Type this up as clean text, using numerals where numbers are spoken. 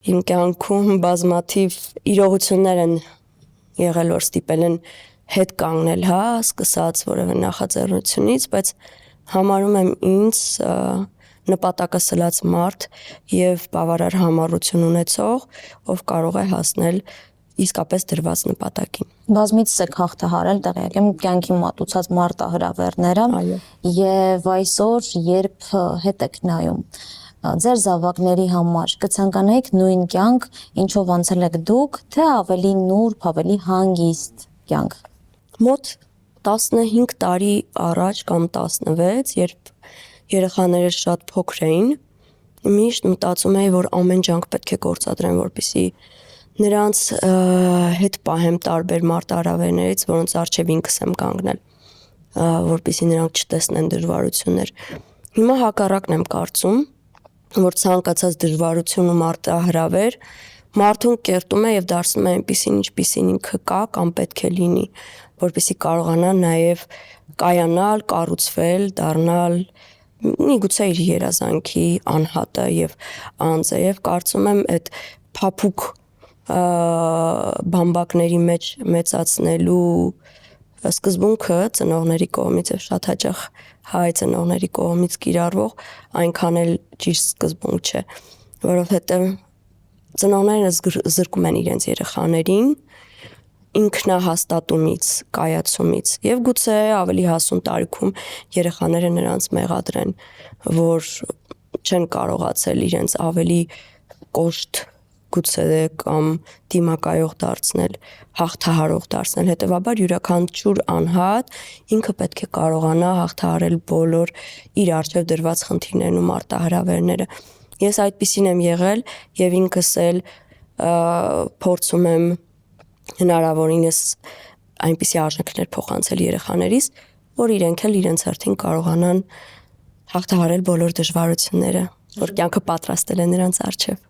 Իմ կյանքում բազմաթիվ իրողություններ են եղել, որ ստիպել են հետ կանգնել, սկսած որևէ նախաձեռնությունից, բայց համարում եմ ինձ նպատակը սլաց մարդ եւ բավարար համառություն ունեցող, ով կարող է հասնել իսկապես դրված նպատակին։ Բազմիցս եք հաղթահարել, տեղյակ եմ, կյանքի մատուցած մարտահրավերները եւ այսօր երբ հետ եք նայում ձեր զավակների համար կցանկանայիք նույն կյանք, ինչով անցել եք դուք, թե ավելի նուրբ, ավելի հանգիստ կյանք։ Մոտ 15 տարի առաջ կամ 16, երբ երեխաները շատ փոքր էին, միշտ մտածում էի, որ ամեն ջանք պետք է գործադրեմ, որպեսզի նրանց հետ պահեմ տարբեր մարտահրավերներից, որոնց առջև ինքս եմ կանգնել, որպեսզի նրանք չտեսնեն դժվարություններ։ Հիմա հակառակն եմ կարծում, որ ցանկացած դժվարություն ու մարտահրավեր մարդուն կերտում է եւ դարձնում է այնպիսին, ինչպիսին ինքը կա կամ պետք է լինի, որպեսզի կարողանա նաեւ կայանալ, կառուցվել, դառնալ միգուցե իր երազանքի անհատը եւ անձը, եւ կարծում եմ այդ փափուկ բամբակների մեջ մեծացնելու սկզբունքը ծնողների կողմից եւ շատ հաճախ հայ ծնողների կողմից կիրառվող այնքան էլ ճիշտ սկզբունք չէ, որովհետեւ ծնողները զրկում են իրենց երեխաներին ինքնահաստատումից, կայացումից եւ գուցե ավելի հասուն տարիքում երեխաները նրանց մեղադրեն, որ չեն կարողացել իրենց ավելի կոշտ գուցե կամ դիմակայող դարձնել, հաղթահարող դարձնել, հետեւաբար յուրաքանչյուր անհատ ինքը պետք է կարողանա հաղթահարել բոլոր իր առջև դրված խնդիրներն ու մարտահրավերները։ Ես այդպիսին եմ եղել եւ ինքս էլ փորձում եմ հնարավորինս այնպիսի արժեքներ փոխանցել երեխաներիս, որ իրենք էլ իրենց հերթին կարողանան հաղթահարել բոլոր դժվարությունները, որ կյանքը պատրաստել է նրանց առջև։